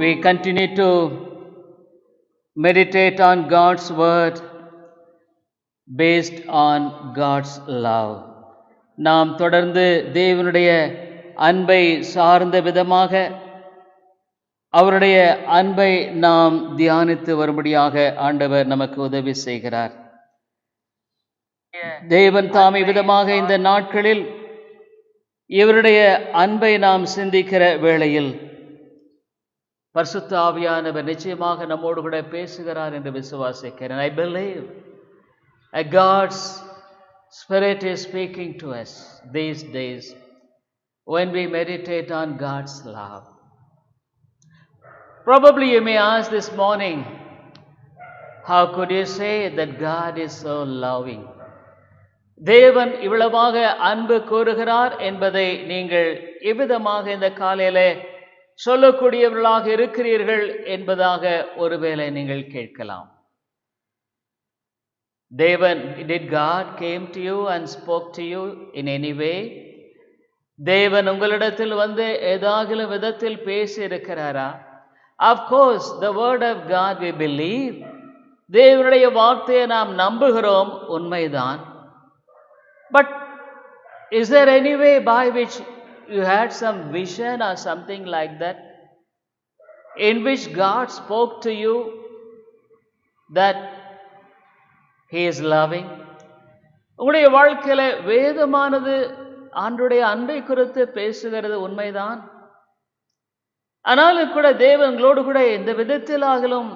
we continue to meditate on God's word based on God's love. நாம் தொடர்ந்து தேவனுடைய அன்பை சார்ந்த விதமாக அவருடைய அன்பை நாம் தியானித்து வரும்படியாக ஆண்டவர் நமக்கு உதவி செய்கிறார். தேவன் தாமே விதமாக இந்த நாட்களில் இவருடைய அன்பை நாம் சிந்திக்கிற வேளையில் பரிசுத்த ஆவியானவர் நிச்சயமாக நம்மோடு கூட பேசுகிறார் என்று விசுவாசிக்கிறேன். I believe that God's Spirit is speaking to us these days when we meditate on God's love. Probably you may ask this morning, how could you say that God is so loving? தேவன் இவ்வளவாக அன்பு கூறுகிறார் என்பதை நீங்கள் எவ்விதமாக இந்த காலையிலே சொல்லக்கூடியவர்களாக இருக்கிறீர்கள் என்பதாக ஒருவேளை நீங்கள் கேட்கலாம். தேவன், did God came to you and spoke to you in any way? தேவன் உங்களிடத்தில் வந்து ஏதாகிலும் விதத்தில் பேசி இருக்கிறாரா? Of course, the word of God we believe. தேவனுடைய வார்த்தையை நாம் நம்புகிறோம், உண்மைதான். But is there any way by which you had some vision or something like that in which God spoke to you that He is loving? உங்களுடைய வாழ்க்கையில வேதமானது ஆண்டவருடைய அன்பை குறித்து பேசுகிறது, உண்மைதான். ஆனாலும் கூட தேவன் உங்களோடு கூட எந்த விதத்திலாகலும்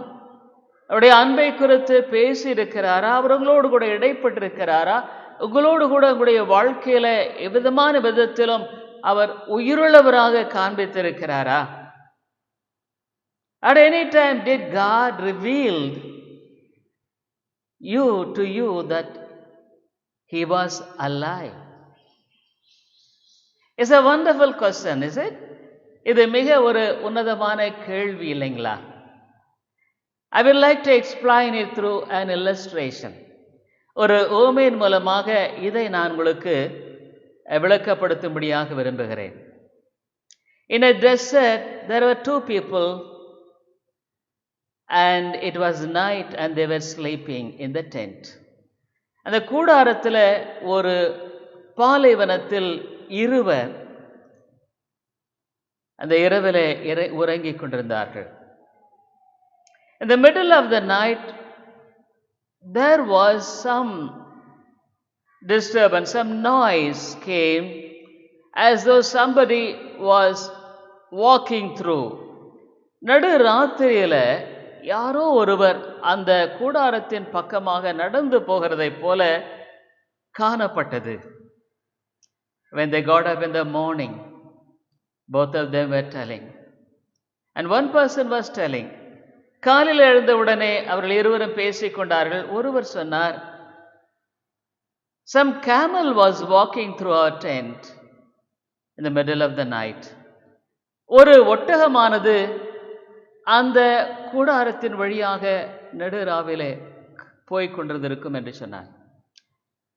அவருடைய அன்பை குறித்து பேசி இருக்கிறாரா? அவர் உங்களோடு கூட இடைப்பட்டிருக்கிறாரா? உங்களோடு கூட உங்களுடைய வாழ்க்கையில எவ்விதமான விதத்திலும் அவர் உயிருள்ளவராக காண்பித்திருக்கிறாரா? At any time did God reveal to you that He was alive? It's a wonderful question, is it? இது மிக ஒரு உன்னதமான கேள்வி இல்லைங்களா? I would like to explain it through an illustration. ஒரு உவமையின் மூலமாக இதை நான் உங்களுக்கு விளக்கப்படுத்தும்படியாக விரும்புகிறேன். In a desert there were two people and it was night and they were sleeping in the tent. அந்த கூடாரத்தில் ஒரு பாலைவனத்தில் இருவர் அந்த இரவிலே உறங்கிக் கொண்டிருந்தார்கள். In the middle of the night there was some disturbance, some noise came as though somebody was walking through. நடு ராத்திரியில யாரோ ஒருவர் அந்த கூடாரத்தின் பக்கமாக நடந்து போகிறதை போல காணப்பட்டது. When they got up in the morning, both of them were telling, and one person was telling. காலையில் எழுந்தவுடனே அவர்கள் இருவரும் பேசிக் கொண்டார்கள். ஒருவர் சொன்னார், some camel was walking through our tent in the middle of the night. ஒரு ஒட்டகமானது அந்த கூடாரத்தின் வழியாக நடுராவிலே போய்க் கொண்டிருக்கும் என்று சொன்னார்.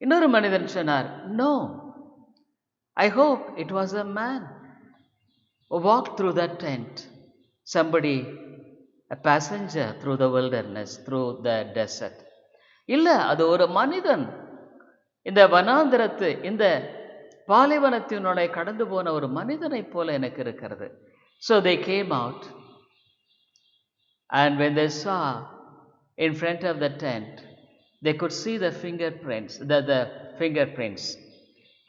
இன்னொரு மனிதன் சொன்னார், no, I hope it was a man who walked through that tent. Somebody, a passenger through the wilderness, through the desert. இல்ல, அது ஒரு மனிதன் இந்த வனாந்தரத்து இந்த பாலைவனத்தினுடைய கடந்து போன ஒரு மனிதனை போல எனக்கு இருக்கிறது. So they came out and when they saw in front of the tent they could see the fingerprints, the fingerprints.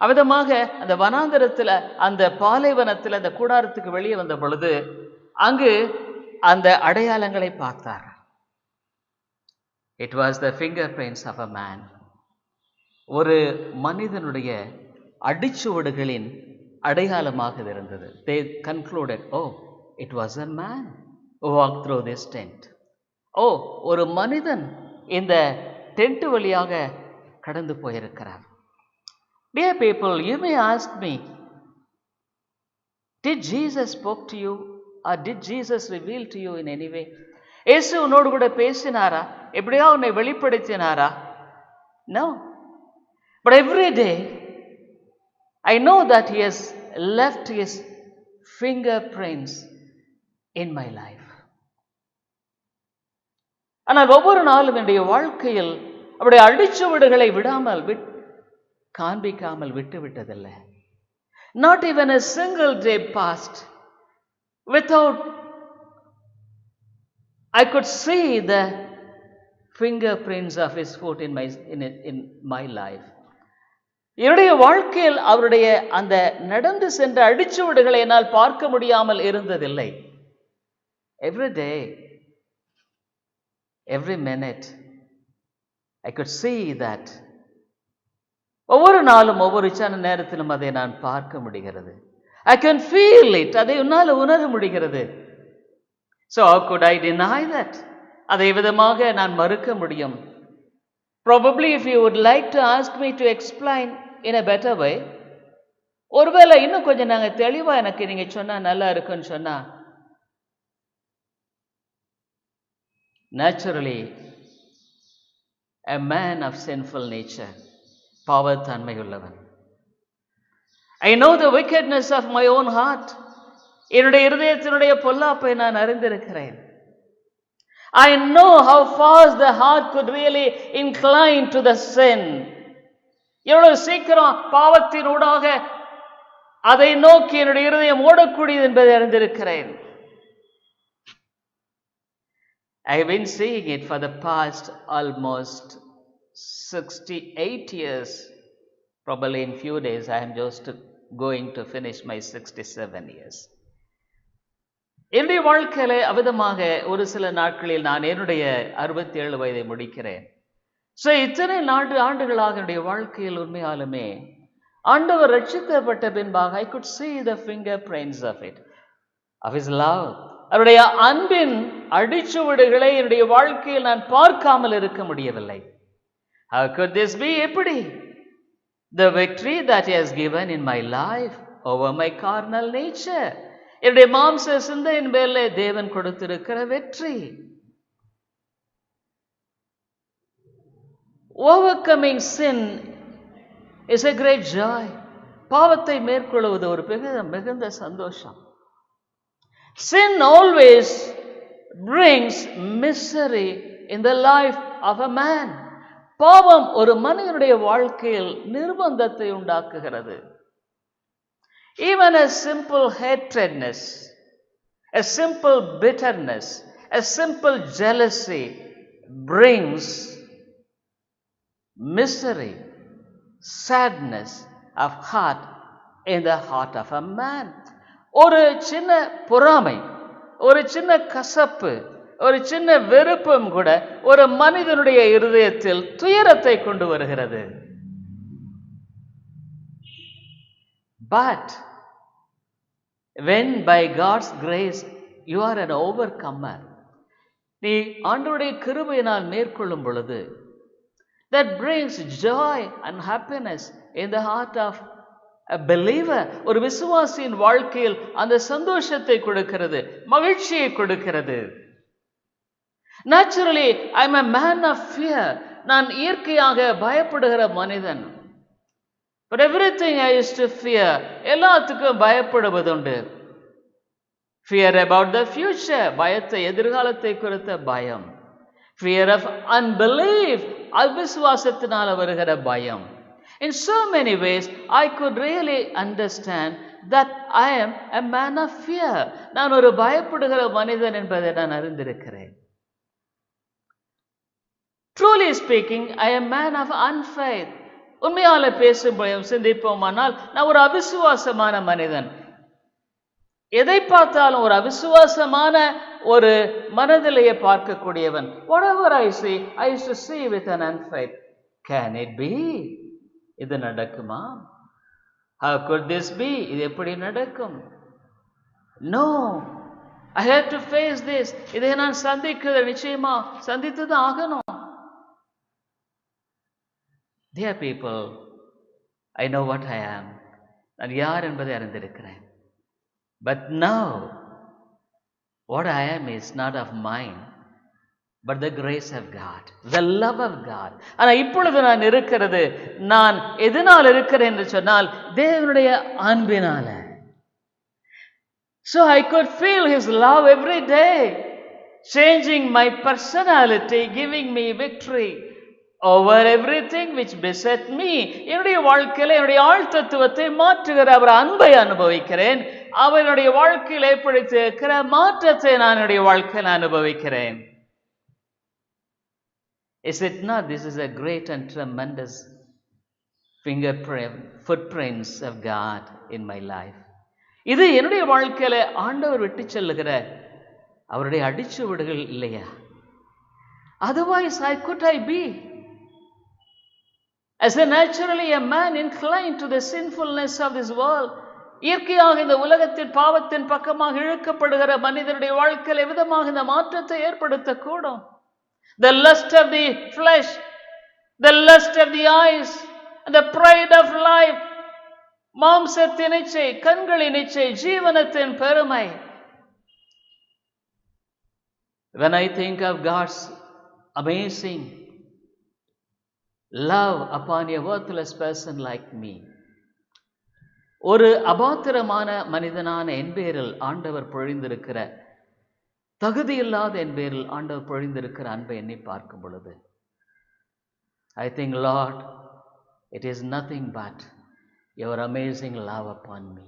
அவிதமாக அந்த வனாந்தரத்தில் அந்த பாலைவனத்தில் அந்த கூடாரத்துக்கு வெளியே வந்த பொழுது அங்கு அந்த அடையாளங்களை பார்த்தார். It was the fingerprints of a man. ஒரு மனிதனுடைய அடிச்சுவடுகளின் அடையாளமாக இருந்தது. They concluded, oh, it was a man who walked through this tent. Oh, ஒரு மனிதன் இந்த டென்ட் வழியாக கடந்து போயிருக்கிறார். Dear people, you may ask me, did Jesus spoke to you or did Jesus reveal to you in any way? இயேசு உன்னோடு கூட பேசினாரா? எப்படியா உன்னை வெளிப்படுத்தினாரா? No. But every day I know that He has left His fingerprints in my life. ஆனால் ஒவ்வொரு நாளும் என்னுடைய வாழ்க்கையில் அவருடைய அடிச்சுவடுகளை விடாமல் காண்பிக்காமல் விட்டுவிட்டதில்லை. Not even a single day passed without I could see the fingerprints of his foot in my life. என்னுடைய வாழ்க்கையில் அவருடைய அந்த நடந்து சென்ற அடிச்சுவடுகளை என்னால் பார்க்க முடியாமல் இருந்ததில்லை. Every day, every minute, I could see that. ஒவ்வொரு நாளும் ஒவ்வொரு சின்ன நேரத்திலும் அதை நான் பார்க்க முடிகிறது. I can feel it. அதை உன்னால் உணர முடிகிறது. So how could I deny that? அதை விதமாக நான் மறுக்க முடியும். Probably if you would like to ask me to explain in a better way, ஒருவேளை இன்னும் கொஞ்சம் நாங்க தெளிவா எனக்கு நீங்க சொன்னா நல்லா இருக்குன்னு சொன்னா, naturally a man of sinful nature, பாவத்தன்மையுள்ளவன். I know the wickedness of my own heart. என்னுடைய இருதயத்தினுடைய பொல்லாப்பை நான் அறிந்திருக்கிறேன். I know how fast the heart could really incline to the sin. எவ்வளவு சீக்கிரம் பாவத்தின் ஊடாக அதை நோக்கி என்னுடைய இருதயம் ஓடக்கூடியது என்பதை அறிந்திருக்கிறேன். I have been seeing it for the past almost 68 years. Probably in few days I am just going to finish my 67 years. என்னுடைய வாழ்க்கையில அவிதமாக ஒரு சில நாட்களில் நான் என்னுடைய 67 வயதை முடிக்கிறேன். ஸோ இத்தனை ஆண்டுகளாக என்னுடைய வாழ்க்கையில் உண்மையாலுமே ஆண்டவர் ரட்சிக்கப்பட்ட பின்பாக I could see the fingerprints of it, of his love. அவருடைய அன்பின் அடிச்சுவடுகளை என்னுடைய வாழ்க்கையில் நான் பார்க்காமல் இருக்க முடியவில்லை. How could this be? எப்படி? The victory that he has given in my life over my carnal nature. என்னுடைய மாம்ச சிந்தையின் மேலே தேவன் கொடுத்திருக்கிற வெற்றி. Overcoming sin is a great joy. பாவத்தை மேற்கொள்வது ஒரு மிகுந்த சந்தோஷம். Sin always brings misery in the life of a man. பாவம் ஒரு மனிதனுடைய வாழ்க்கையில் நிர்பந்தத்தை உண்டாக்குகிறது. Even a simple hatredness, a simple bitterness, a simple jealousy brings misery, sadness of heart in the heart of a man. ஒரு சின்ன பொறாமை, ஒரு சின்ன கசப்பு, ஒரு சின்ன வெறுப்பும் கூட ஒரு மனிதனுடைய இருதயத்தில் துயரத்தை கொண்டு வருகிறது. But when by God's grace you are an overcomer, நீ ஆண்டவருடைய கிருபையினால் மேற்கொள்ளும் பொழுது, that brings joy and happiness in the heart of a believer. ஒரு விசுவாசியின் வாழ்க்கையில் அந்த சந்தோஷத்தை கொடுக்கிறது, மகிழ்ச்சியை கொடுக்கிறது. Naturally, I am a man of fear. நான் இயற்கையாக பயப்படுகிற மனிதன். But everything I used to fear, எல்லாத்துக்கும் பயப்படுவதுண்டு. Fear about the future, பயத்தை எதிர்காலத்தை குறித்த பயம். Fear of unbelief, அவிசுவாசத்தினால வருகிற பயம். In so many ways, I could really understand that I am a man of fear. நான் ஒரு பயப்படுகிற மனிதன் என்பதை நான் அறிந்திருக்கிறேன். Truly speaking, I am a man of unfaith. உண்மையால பேசும்போது சிந்திப்போமானால் நான் ஒரு அவிசுவாசமான மனிதன். எதை பார்த்தாலும் ஒரு அவிசுவாசமான ஒரு மனதிலேயே பார்க்கக்கூடியவன். Whatever I see, I used to see with an unfaith. Can it be? இது நடக்குமா? How could this be? இது எப்படி நடக்கும்? No, I had to face this. இதை நான் நிச்சயமா சந்தித்துதான் ஆகணும். Dear people, I know what I am. நான் யார் என்பதை அறிந்திருக்கிறேன். But now, what I am is not of mine, but the grace of God, the love of God. ஆனா இப்பொழுது நான் இருக்கிறது, நான் எதனால் இருக்கிறேன் என்று சொன்னால் தேவனுடைய அன்பினால. So I could feel His love every day, changing my personality, giving me victory over everything which beset me. என்னுடைய வாழ்க்கையில என்னுடைய ஆழ்த்தத்துவத்தை மாற்றுகிற அவர் அன்பை அனுபவிக்கிறேன். அவருடைய வாழ்க்கையில் ஏற்படுத்தியிருக்கிற மாற்றத்தை நான் என்னுடைய வாழ்க்கையில் அனுபவிக்கிறேன். Is it not? This is a great and tremendous footprints of God in my life. இது என்னுடைய வாழ்க்கையில ஆண்டவர் விட்டு செல்லுகிற அவருடைய அடிச்சுவடுகள் இல்லையா? Otherwise, how could I be? As a naturally a man inclined to the sinfulness of this world, இயற்கையாக இந்த உலகத்தின் பாவத்தின் பக்கமாக இழுக்கப்படுகிற மனிதனுடைய வாழ்க்கையில் எவ்விதமாக இந்த மாற்றத்தை ஏற்படுத்தக்கூடும்? The lust of the flesh, the lust of the eyes, and the pride of life, மாம்சத்தின் இச்சை, கண்களின் இச்சை, ஜீவனத்தின் பெருமை. When I think of God's amazing love upon a worthless person like me, ஒரு அபாத்திரமான மனிதனான என் பேரில் ஆண்டவர் பொழிந்திருக்கிற, தகுதியில்லாத என் பேரில் ஆண்டவர் பொழிந்திருக்கிற அன்பை எண்ணி பார்க்கும் பொழுது, I think, Lord, it is nothing but your amazing love upon me.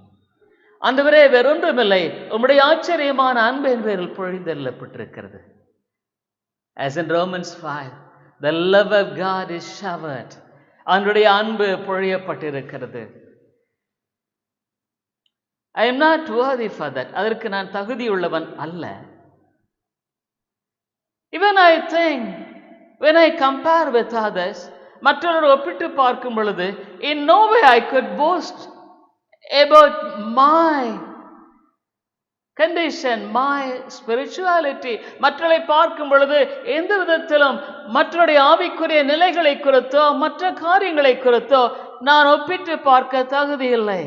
ஆண்டவரே, வேறொன்றுமில்லை, உம்முடைய ஆச்சரியமான அன்பு என் பேரில் பொழிந்தெழப்பட்டிருக்கிறது. As in Romans 5, the love of God is showered. அவருடைய அன்பு பொழியப்பட்டிருக்கிறது. I am not worthy for that. அதற்கு நான் தகுதியுள்ளவன் அல்ல. Even I think, when I compare with others, மற்றவர்கள் ஒப்பிட்டு பார்க்கும் பொழுது, in no way I could boast about my condition, my spirituality. மற்றவர்களை பார்க்கும் பொழுது எந்த விதத்திலும் மற்றவருடைய ஆவிக்குரிய நிலைகளை குறித்தோ மற்ற காரியங்களை குறித்தோ நான் ஒப்பிட்டு பார்க்க தகுதியில்லை.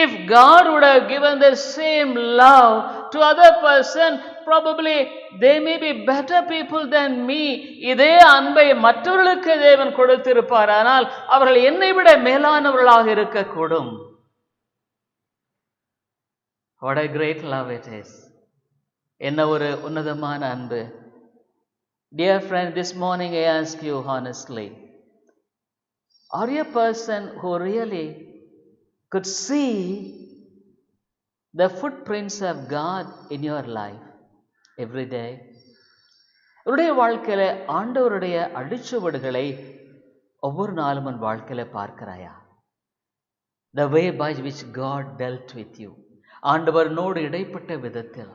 If God would have given the same love to other person, probably they may be better people than me. இதே அன்பை மற்றவர்களுக்கு தேவன் கொடுத்திருப்பார், ஆனால் அவர்கள் என்னை விட மேலானவர்களாக இருக்கக்கூடும். What a great love it is. என்ன ஒரு உன்னதமான அன்பு. Dear friend, this morning I ask you honestly, are you a person who really could see the footprints of God in your life every day? உன்னுடைய வாழ்க்கையில ஆண்டவருடைய அடிச்சுவடுகளை ஒவ்வொரு நாளும் உன் வாழ்க்கையில பார்க்கிறாயா? The way by which God dealt with you, ஆண்டவரோடு இடைப்பட்ட விதத்தில்,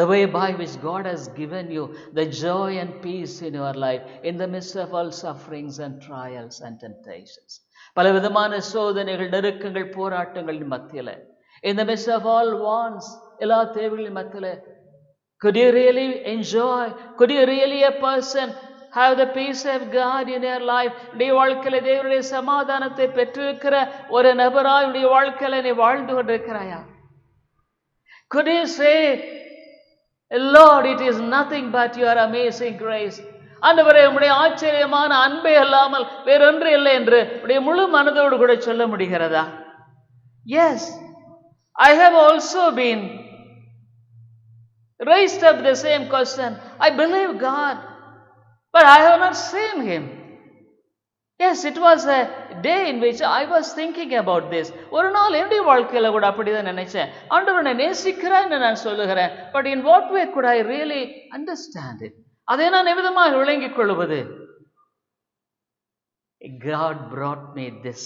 the way by which God has given you the joy and peace in your life in the midst of all sufferings and trials and temptations. பலவிதமான சோதனைகள், நெருக்கங்கள், போராட்டங்களின் மத்தியில, in the midst of all wants, எல்லா தேவைகளின் மத்தியில, could you really enjoy, could you really a person have the peace of God in your life? உடைய வாழ்க்கையில தேவனுடைய சமாதானத்தை பெற்றிருக்கிற ஒரு நபராய் உடைய வாழ்க்கையில நீ வாழ்ந்து கொண்டிருக்கிறாயா? Could you say, Lord, it is nothing but your amazing grace. ஆண்டவரே, உம்முடைய ஆச்சரியமான அன்பே அல்லாமல் வேறொன்று இல்லை என்று உடைய முழு மனதோடு கூட சொல்ல முடிகிறதா? Yes, I have also been raised up the same question. I believe God, but I have not seen Him. Yes, it was a day in which I was thinking about this. ஒரு நாள் என்னுடைய வாழ்க்கையில கூட அப்படிதான் நினைச்சேன். ஆண்டவரை நேசிக்கிறேன்னு நான் சொல்லுகிறேன், but in what way could I really understand it? அதை நான் எவ்விதமாக விளங்கிக் கொள்வது? God brought me this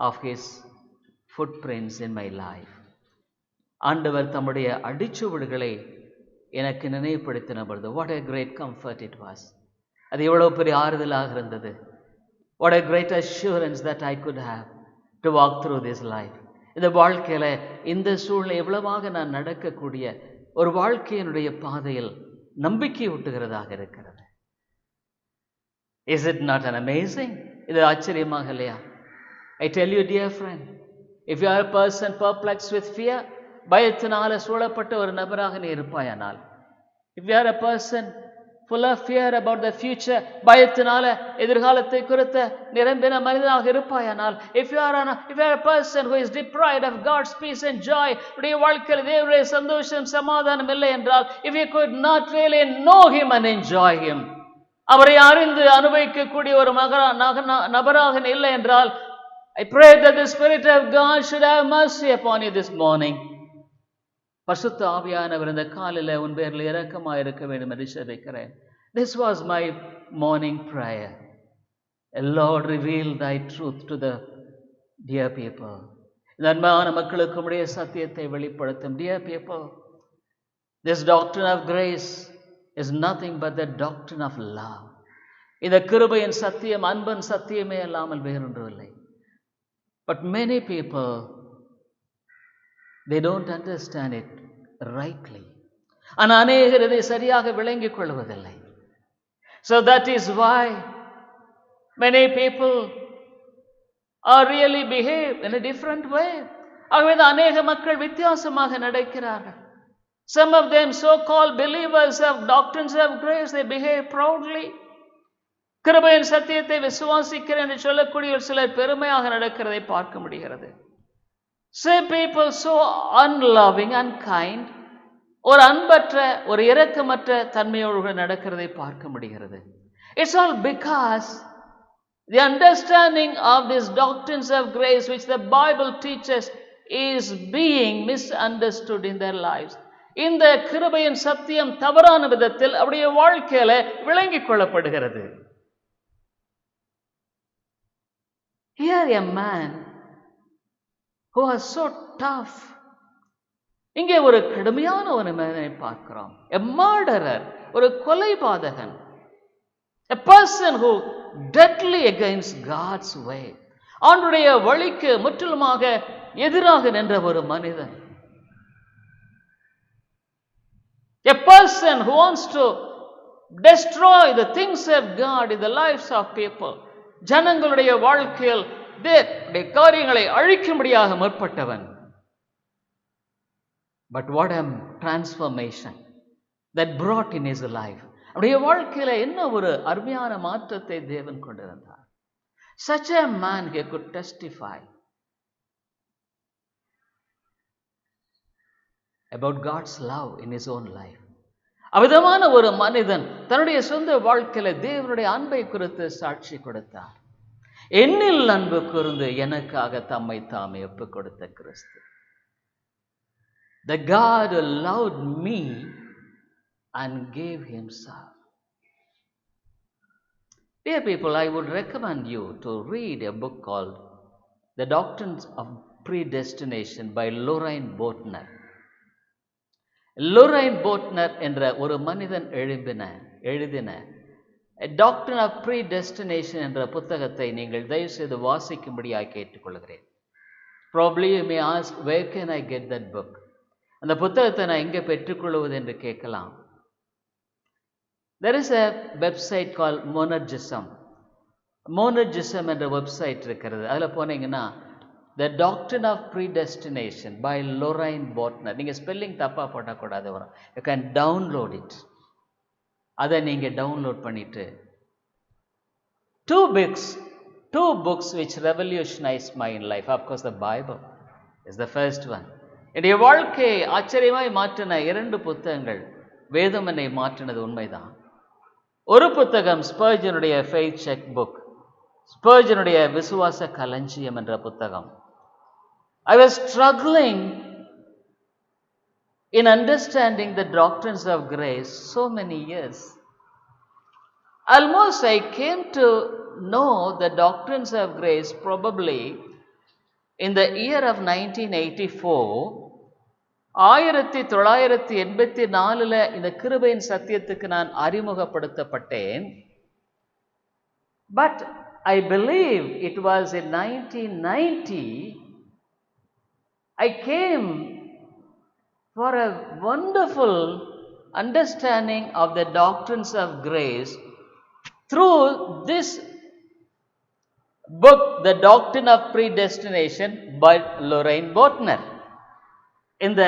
of His footprints in my life. ஆண்டவர் தம்முடைய அடிச்சுவடுகளை எனக்கு நினைவுபடுத்தின பொழுது, what a great comfort it was. அது எவ்வளவு பெரிய ஆறுதலாக இருந்தது. What a great assurance that I could have to walk through this life. இந்த வாழ்க்கையில இந்த சூழ்நிலை எவ்வளவாக நான் நடக்கக்கூடிய ஒரு வாழ்க்கையினுடைய பாதையில் நம்பிக்கை ஊட்டுகிறதாக இருக்கிறது. Is it not an amazing? இது ஆச்சரியமாக இல்லையா? I tell you, dear friend, if you are a person perplexed with fear, பயத்தினால சூழப்பட்ட ஒரு நபராக நீ இருப்பாயானால், if you are a person full of fear about the future, பயத்தினால எதிர்காலத்தை குறித்த நிரம்பின மனிதனாக இருப்பாயானால், if you are a person who is deprived of God's peace and joy, உடைய வாழ்க்கையில் தேவனுடைய சந்தோஷம் சமாதானம் இல்லை என்றால், if you could not really know him and enjoy him, அவரை அறிந்து அனுபவிக்கக்கூடிய ஒரு நபராக இல்லை என்றால், I pray that the Spirit of God should have mercy upon you this morning. பரிசுத்த ஆவியானவர் இந்த காலையில் உன் பேரில் இரக்கமாக இருக்க வேண்டும் என்று ஜெபிக்கிறேன். This was my morning prayer. Lord, reveal thy truth to the dear people. நன்மையான மக்களுக்கு உம்முடைய சத்தியத்தை வெளிப்படுத்தும். Dear people, this doctrine of grace is nothing but the doctrine of love. இந்த கிருபையின் சத்தியம் அன்பின் சத்தியமே அல்லாமல் வேறொன்றுமில்லை. But many people, they don't understand it rightly. ஆனால் அநேகர் இதை சரியாக விளங்கிக் கொள்வதில்லை. So that is why many people are really behave in a different way. ஆகவே அநேக மக்கள் வித்தியாசமாக நடக்கிறார்கள். Some of them so-called believers of doctrines of grace, they behave proudly. கிருபையின் சத்தியத்தை விசுவாசிக்கிறேன் என்று சொல்லக்கூடிய சிலர் பெருமையாக நடக்கிறதை பார்க்க முடிகிறது. Some people so unloving, unkind, ஒரு அன்பற்ற, ஒரு இரக்கமற்ற தன்மையோடு நடக்கிறதை பார்க்க முடிகிறது. It's all because the understanding of these doctrines of grace which the Bible teaches is being misunderstood in their lives. இந்த கிருபையின் சத்தியம் தவறான விதத்தில் அவருடைய வாழ்க்கையில விளங்கிக் கொள்ளப்படுகிறது. Here a man who was so tough. இங்கே ஒரு கடுமையான ஒரு மனிதனை பார்க்கிறோம். A murderer, ஒரு கொலைபாதகன். A person who deadly against God's way. ஆண்டவருடைய வழிக்கு முற்றிலுமாக எதிராக நின்ற ஒரு மனிதன். A person who wants to destroy the things of God in the lives of people. ஜனங்களுடைய வாழ்க்கையில் காரியங்களை அழிக்கும்படியாக முற்பட்டவன். But what a transformation that brought in his life. அவருடைய வாழ்க்கையில என்ன ஒரு அருமையான மாற்றத்தை தேவன் கொண்டிருந்தார். Such a man he could testify about God's love in his own life. அவிதமான ஒரு மனிதன் தன்னுடைய சொந்த வாழ்க்கையில தேவனுடைய அன்பை குறித்து சாட்சி கொடுத்தார். என்னில் அன்பு கூர்ந்து எனக்காக தம்மை தாமே ஒப்புக் கொடுத்த கிறிஸ்து. The God who loved me and gave himself. Dear people, I would recommend you to read a book called The Doctrines of Predestination by Lorraine Boettner. Lorraine Boettner என்ற ஒரு மனிதன் எழுதின A Doctrine of Predestination என்ற புத்தகத்தை நீங்கள் தயவு செய்து வாசிக்கும்படியாக கேட்டுக்கொள்கிறேன். Probably you may ask, where can I get that book? அந்த புத்தகத்தை நான் எங்கே பெற்றுக்கொள்வது என்று கேட்கலாம். There is a website called Monergism. Monergism என்ற வெப்சைட் இருக்கிறது. அதில் போனீங்கன்னா The Doctrine of Predestination by Lorraine Boettner. நீங்கள் ஸ்பெல்லிங் தப்பாக போட்டால் கூட அது வரும். You can download it. அதை நீங்கள் டவுன்லோட் பண்ணிட்டு two books which revolutionized my life. Of course, the Bible is the first one. என்னுடைய வாழ்க்கையை ஆச்சரியமாய் மாற்றின 2 புத்தகங்கள். வேதம் என்னை மாற்றினது உண்மைதான். ஒரு புத்தகம் ஸ்பர்ஜனுடைய ஃபெய்த் செக் புக், ஸ்பர்ஜனுடைய விசுவாச களஞ்சியம் என்ற புத்தகம். I was struggling in understanding the doctrines of grace so many years. Almost I came to know the doctrines of grace probably in the year of 1984. 1984 இந்த கிருபையின் சத்தியத்துக்கு நான் அறிமுகப்படுத்தப்பட்டேன். But I believe it was in 1990 I came for a wonderful understanding of the doctrines of grace through this book, The Doctrine of Predestination by Lorraine Boettner. இந்த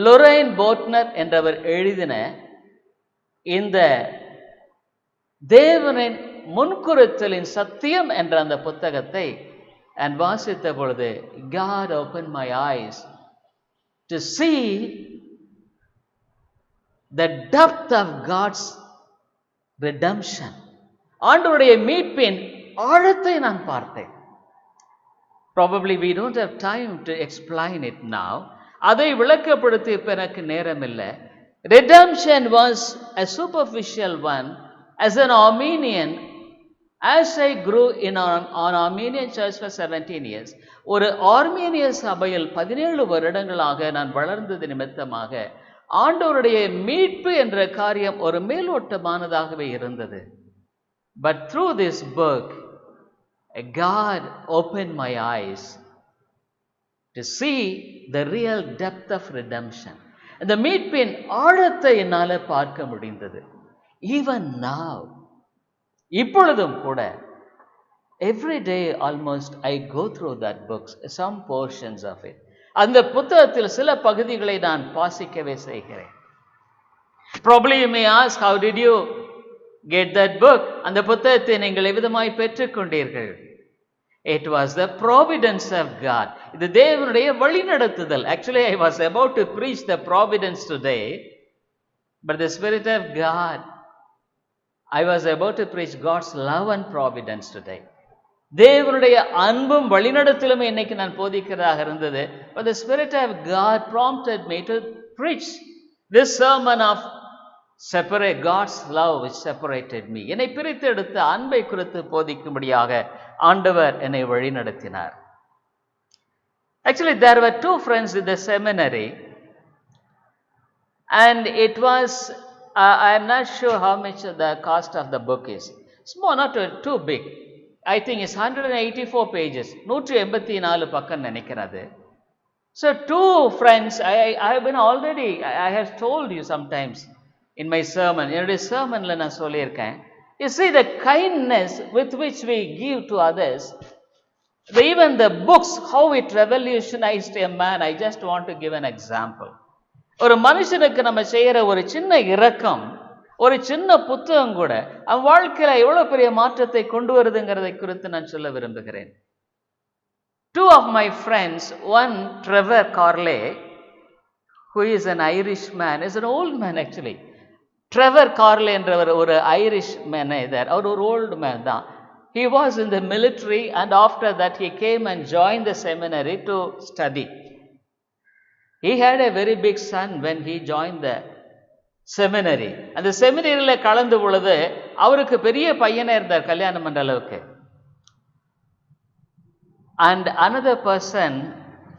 Lorraine போட்னர் என்றவர் எழுதின இந்த தேவனின் முன்குறித்தலின் சத்தியம் என்ற அந்த புத்தகத்தை நான் வாசித்த பொழுது, God opened my eyes to see the depth of God's redemption. ஆண்டவருடைய மீட்பின் ஆழத்தை நான் பார்த்தேன். Probably we don't have time to explain it now. அதை விளக்கப்படுத்தி இப்ப எனக்கு நேரம் இல்லை. Redemption was a superficial one. As an Armenian, as I grew in on Armenian church for 17 years, ஒரு ஆர்மேனிய சபையில் 17 வருடங்களாக நான் வளர்ந்தது நிமித்தமாக ஆண்டவருடைய மீட்பு என்ற காரியம் ஒரு மேலோட்டமானதாகவே இருந்தது. But through this book, God opened my eyes to see the real depth of redemption. இந்த மீட்பின் ஆழத்தை என்னால பார்க்க முடிந்தது. Even now, இப்பொழுதும் கூட, every day almost I go through that books, some portions of it. அந்த புத்தகத்தில் சில பகுதிகளை நான் வாசிக்கவே செய்கிறேன். Probably you may ask, how did you get that book? அந்த புத்தகத்தை நீங்கள் எவ்விதமாய் பெற்றுக்கொண்டீர்கள்? It was the providence of God. இது தேவனுடைய வழிநடத்துதல். Actually, I was about to preach the providence today, but the Spirit of God, I was about to preach God's love and providence today. தேவனுடைய அன்பும் வழிநடத்தலும் இன்னைக்கு நான் போதிக்கிறதாக இருந்தது. But the Spirit of God prompted me to preach this sermon of separate God's love which separated me. என்னை பிரித்து எடுத்த அன்பை குறித்து போதிக்கும்படியாக ஆண்டவர் என்னை வழிநடத்தினார். Actually, there were two friends in the seminary, and it was I am not sure how much the cost of the book is. Small, not too big. I think it's 184 pages. 184 பக்கம் நினைக்கிறது. So two friends, I have been already, I have told you sometimes in my sermon, என்னுடைய sermonல நான் சொல்லியிருக்கேன். You see the kindness with which we give to others, even the books, how it revolutionized a man. I just want to give an example. ஒரு மனுஷனுக்கு நம்ம செய்யற ஒரு சின்ன இரக்கம், ஒரு சின்ன புத்தகம் கூட அவன் வாழ்க்கையில எவ்வளவு பெரிய மாற்றத்தை கொண்டு வருதுங்கிறதை குறித்து நான் சொல்ல விரும்புகிறேன். Two of my friends, one Trevor Carley, who is an Irish man, is an old man actually. Trevor Carley என்றவர் ஒரு ஐரிஷ் மேன் there. அவர் ஒரு old man தான். He was in the military, and after that he came and joined the seminary to study. He had a very big son when he joined the seminary. அந்த செமினரியில கலந்து பொழுது அவருக்கு பெரிய பையனா இருந்தார், கல்யாணம் பண்ற அளவுக்கு. And another person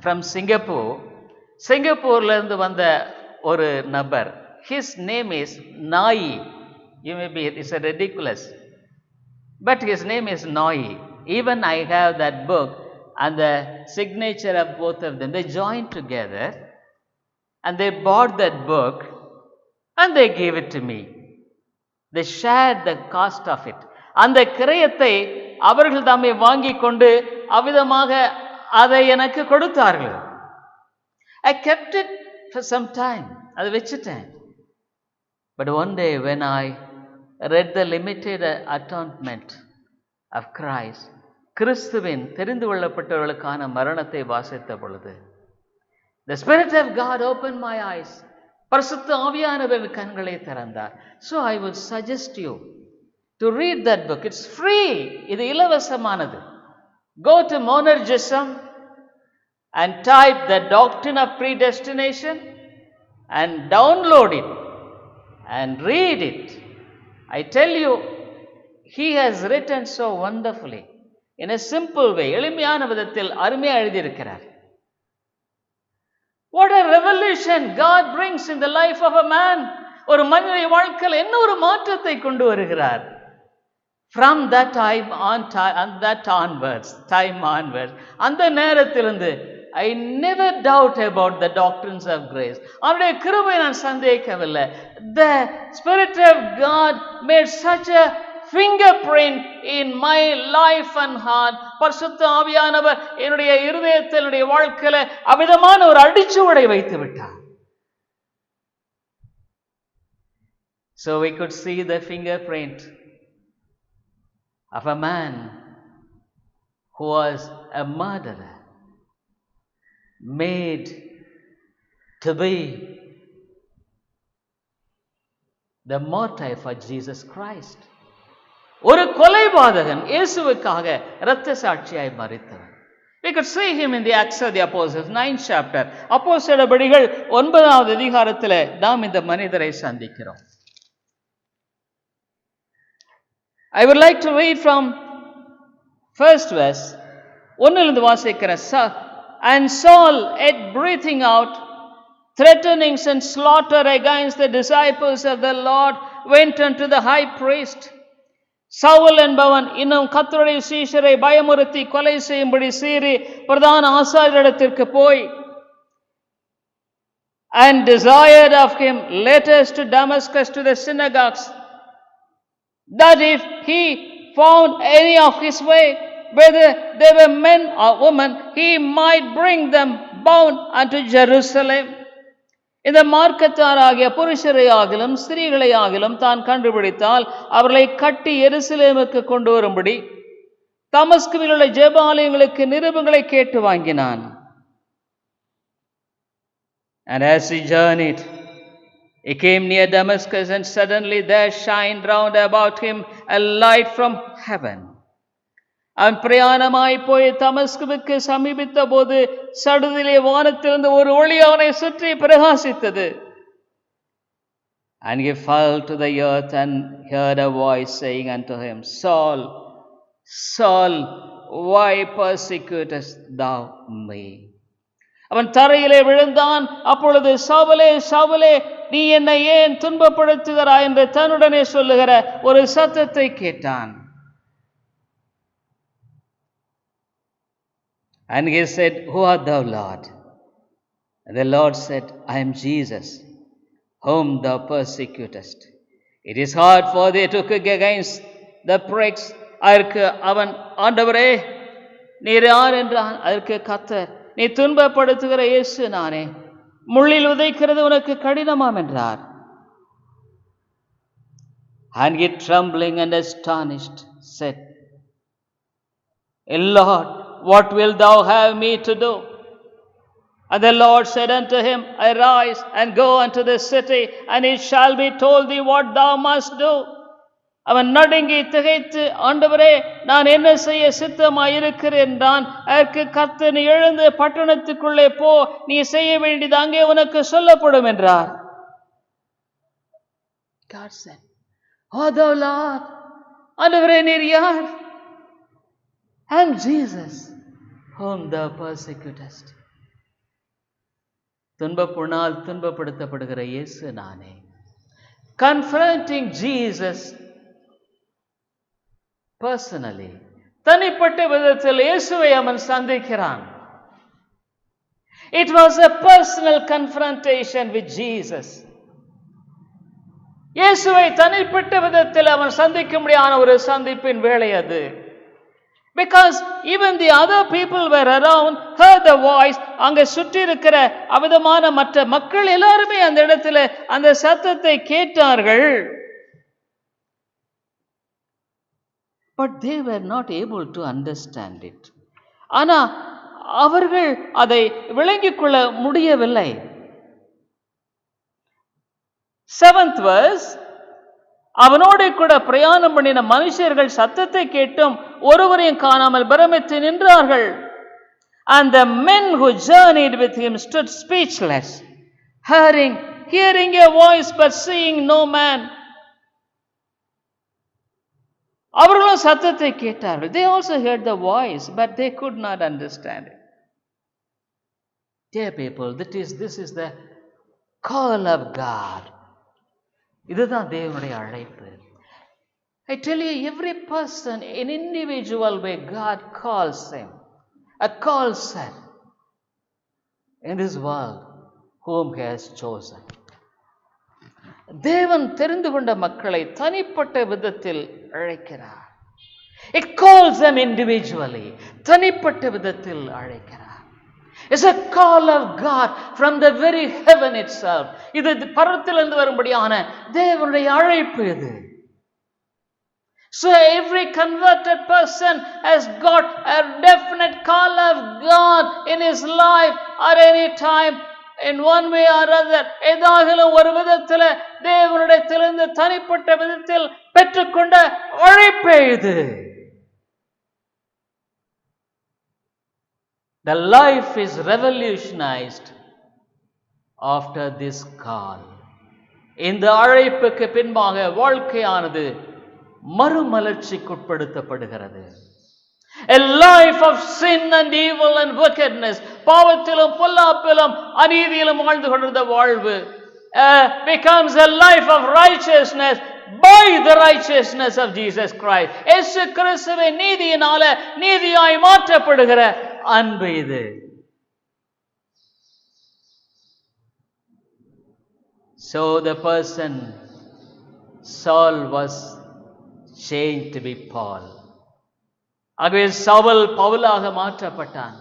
from Singapore, சிங்கப்பூர்ல இருந்து வந்த ஒரு நபர், his name is Nai. You may be, it's a ridiculous, but his name is Nai. Even I have that book and the signature of both of them. They joined together and they bought that book and they gave it to me. They shared the cost of it. அந்த கிரயத்தை அவர்கள் தாமே வாங்கி கொண்டு அவ்விதமாக அதை எனக்கு கொடுத்தார்கள். I kept it for some time. அதை வச்சுட்டேன். But one day when I read the limited atonement of Christ, கிறிஸ்துவின் தெரிந்து கொள்ளப்பட்டவர்களுக்கான மரணத்தை வாசித்த பொழுது, the Spirit of God opened my eyes. பரிசுத்த ஆவியானவர் கண்களை திறந்தார். So I would suggest you to read that book. It's free. இது இலவசமானது. Go to Monergism and type the doctrine of predestination and download it and read it. I tell you, he has written so wonderfully in a simple way. எளிமையான விதத்தில் அருமையா எழுதியிருக்கிறார். What a revolution God brings in the life of a man. ஒரு மனிதனுடைய வாழ்க்கையில் என்ன ஒரு மாற்றத்தை கொண்டு வருகிறார். From that time onwards, அந்த நேரத்திலிருந்து I never doubt about the doctrines of grace. அவருடைய கிருபையை நான் சந்தேகிக்கவில்லை. The Spirit of God made such a fingerprint in my life and heart. பரிசுத்த ஆவியானவர் என்னுடைய இருதயத்தில், என்னுடைய வாழ்க்கையில அவ்விதமான ஒரு அடிச்சுவடை வைத்து விட்டார். So we could see the fingerprint of a man who was a murderer, made to be the martyr for Jesus Christ. ஒரு கொலைபாதகன் இயேசுவுக்காக இரத்த சாட்சியாய் மரித்தவர். We could see him in the Acts of the Apostles 9th chapter. அப்போஸ்தலர் நடபடிகள் 9வது அதிகாரத்தில் நாம் இந்த மனிதரை சந்திக்கிறோம். I would like to read from first verse. ஒன்னிலிருந்து வாசிக்கிறேன். And Saul, yet breathing out threatenings and slaughter against the disciples of the Lord, went unto the high priest. Saul என்பவன் இன்னும் கர்த்தருடைய சீஷரை பயமுறுத்தி கொலை செய்யும்படி சீறி பிரதான ஆசாரியரிடத்திற்கு போய், and desired of him letters to Damascus to the synagogues, that if he found any of his way, whether they were men or women, he might bring them bound unto Jerusalem. இந்த மார்க்கத்தாராகிய புருஷரை ஆகிலும் ஸ்திரீகளை ஆகிலும் தான் கண்டுபிடித்தால் அவர்களை கட்டி எருசலேமுக்கு கொண்டு வரும்படி தமஸ்குவில் உள்ள ஜெபாலயங்களுக்கு நிருபங்களை கேட்டு வாங்கினான். And as he journeyed, he came near Damascus, and suddenly there shined round about him a light from heaven. அவன் பிரயாணமாய் போய் தமஸ்குவுக்கு சமீபித்த போது சடுதிலே வானத்திலிருந்து ஒரு ஒளி அவனை சுற்றி பிரகாசித்தது. And he fell to the earth and heard a voice saying unto him, Saul, Saul, why persecutest thou me? அவன் தரையிலே விழுந்தான். அப்பொழுது சவுலே, சவுலே, நீ என்னை ஏன் துன்பப்படுத்துகிறாய் என்று தன்னுடனே சொல்லுகிற ஒரு சத்தத்தை கேட்டான். And he said, Who art thou, Lord? And the Lord said, I am Jesus, whom thou persecutest. It is hard for thee to kick against the pricks. அதற்கு அவன், ஆண்டவரே, நீர் யார் என்றான். அதற்கு கர்த்தர், நீ துன்பப்படுத்துகிற இயேசு நானே, முள்ளில் உதைக்கிறது உனக்கு கடினமாம் என்றார். And he, trembling and astonished, said, Lord, what wilt thou have me to do? And the Lord said unto him, Arise and go unto the city, and it shall be told thee what thou must do. அவன் நடுங்கி திகைத்து, ஆண்டவரே, நான் என்ன செய்ய சித்தமாயிருக்கிறேன் என்றான். அதற்கு கர்த்தர், நீ எழுந்து பட்டணத்துக்குள்ளே போ, நீ செய்ய வேண்டியது அங்கே உனக்கு சொல்லப்படும் என்றார். God said, O thou Lord, ஆண்டவரே, நீர் யார்? I am Jesus, whom thou persecutest. துன்பப்புணால் துன்பப்படுத்தப்படுகிற இயேசு நானே. Confronting Jesus personally. தனிப்பட்ட விதத்தில் இயேசுவை அவன் சந்திக்கிறான். It was a personal confrontation with Jesus. இயேசுவை தனிப்பட்ட விதத்தில் அவன் சந்திக்கும்படியான ஒரு சந்திப்பின் வேளை அது. Because even the other people were around, heard the voice. அங்கே சுற்றி இருக்கிற அவிதமான மற்ற மக்கள் எல்லாருமே அந்த இடத்துல அந்த சத்தத்தை கேட்டார்கள். But they were not able to understand it. ஆனா அவர்கள் அதை விளங்கிக் கொள்ள முடியவில்லை. 7th verse, அவனோடு கூட பிரயாணம் பண்ணின மனுஷர்கள் சத்தத்தை கேட்டும் ஒருவரையும் காணாமல் பிரமித்து நின்றார்கள். And the men who journeyed with him stood speechless, hearing a voice but seeing no man. அவர்களும் சத்தத்தை கேட்டார்கள். They also heard the voice, but they could not understand it. Dear people, this is the call of God. இதுதான் தேவனுடைய அழைப்பு. I tell you, every person in individual way God calls him, calls her in this world whom he has chosen. தேவன் தெரிந்து கொண்ட மக்களை தனிப்பட்ட விதத்தில் அழைக்கிறார். It calls them individually. தனிப்பட்ட விதத்தில் அழைக்கிறார். It's a call of God from the very heaven itself. இது பரத்திலிருந்து வரும்படியான தேவனுடைய அழைப்பு இது. So every converted person has got a definite call of God in his life at any time, in one way or other. ஏதாகிலும் ஒரு விதத்தில் தேவனிடத்திலிருந்து தனிப்பட்ட விதத்தில் பெற்றுக்கொண்ட அழைப்பே இது. The life is revolutionized after this call. இந்த அழைப்புக்கு பின்பாக வாழ்க்கையானது மறுமலர்ச்சிக்குட்படுத்தப்படுகிறது. A life of sin and evil and wickedness, பாவத்திலும் பொல்லாப்பிலும் அநீதியிலும் வாழ்ந்து கொண்டிருந்த வாழ்வு becomes a life of righteousness by the righteousness of Jesus Christ. இயேசு கிறிஸ்துவின் நீதியினால நீதியாய் மாற்றப்படுகிற அன்பு இது. So the person Saul was changed to be Paul. ஆகவே Saul பவுலாக மாற்றப்பட்டான்.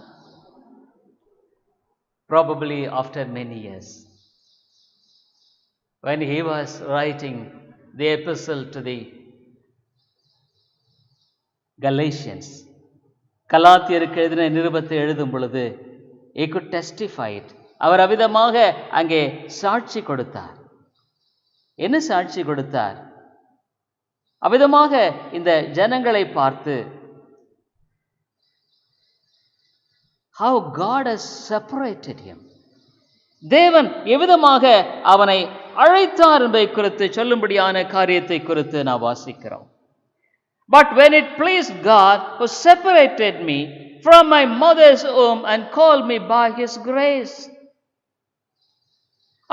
Probably after many years, when he was writing the epistle to the Galatians, கலாத்தியருக்கு எழுதின நிருபத்தை எழுதும் பொழுது he could testify it. அவர் அவிதமாக அங்கே சாட்சி கொடுத்தார். என்ன சாட்சி கொடுத்தார்? அவிதமாக இந்த ஜனங்களை பார்த்து, how God has separated him. தேவன் எவ்விதமாக அவனை அழைத்தார் என்பதை குறித்து சொல்லும்படியான காரியத்தை குறித்து நான் வாசிக்கிறோம். But when it pleased God who separated me from my mother's womb and called me by his grace.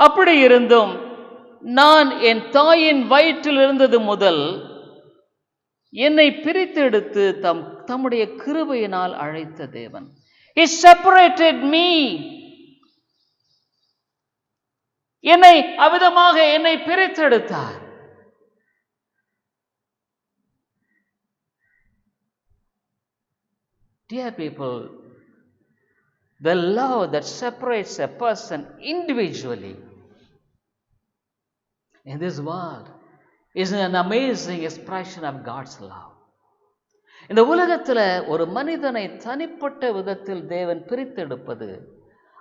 அப்படி இருந்தும் நான் என் தாயின் வயிற்றில் இருந்தது முதல் என்னை பிரித்தெடுத்து தம்முடைய கிருபையினால் அழைத்த தேவன். He separated me. என்னை அவிதமாக என்னை பிரித்தெடுத்தார். Dear people, the love that separates a person individually in this world is an amazing expression of God's love. இந்த உலகத்தில் ஒரு மனிதனை தனிப்பட்ட விதத்தில் தேவன் பிரித்தெடுப்பது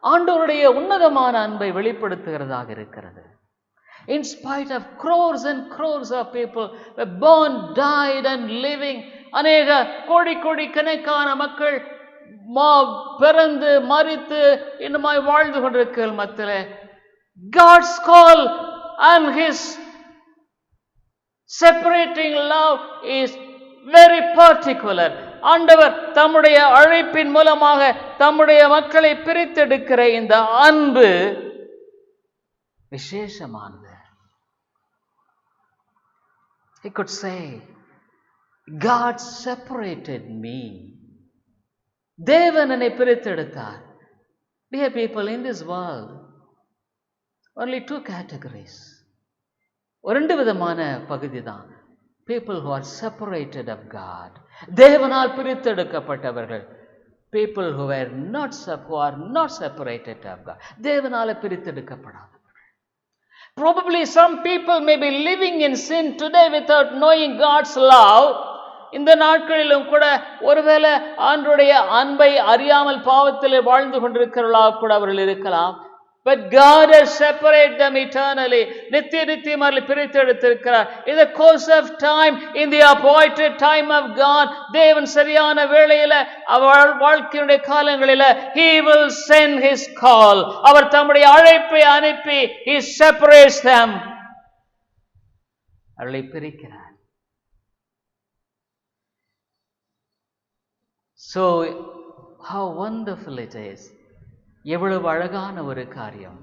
ஆண்டவருடைய உன்னதமான அன்பை வெளிப்படுத்துகிறதாக இருக்கிறது. In spite of crores and crores of people were born, died and living, அநேக கோடி கணக்கான மக்கள் பிறந்து மரித்து இன்னுமாய் வாழ்ந்து கொண்டிருக்கிற மத்தியிலே God's call and his separating love is very particular. ஆண்டவர் தம்முடைய அழைப்பின் மூலமாக தம்முடைய மக்களை பிரித்தெடுக்கிற இந்த அன்பு விசேஷமானது. He could say, God separated me. தேவன் என்னை பிரித்தெடுத்தார். Dear people, in this world, only two categories. ரெண்டு விதமான பகுதி தான். People who are separated of God. தேவனால் பிரித்தெடுக்கப்பட்டவர்கள். People who are not separated of God. தேவனால பிரித்தெடுக்கப்படாதவர்கள். Probably some people may be living in sin today without knowing God's love. இந்த நாட்களிலும் கூட ஒருவேளை ஆண்டவருடைய அன்பை அறியாமல் பாவத்திலே வாழ்ந்து கொண்டிருக்கிறவர்களாக கூட அவர்கள் இருக்கலாம். But God has separated them eternally. நித்தியமாக பிரித்தெடுத்திருக்கிறார். In the course of time, in the appointed time of God, தேவன் சரியான வேளையில அவர் வாழ்க்கையுடைய காலங்களில He will send His call. அவர் தம்முடைய அழைப்பை அனுப்பி He separates them. அவர்களை பிரிக்கிறார். So how wonderful it is. எவ்வளவு அழகான ஒரு காரியம்.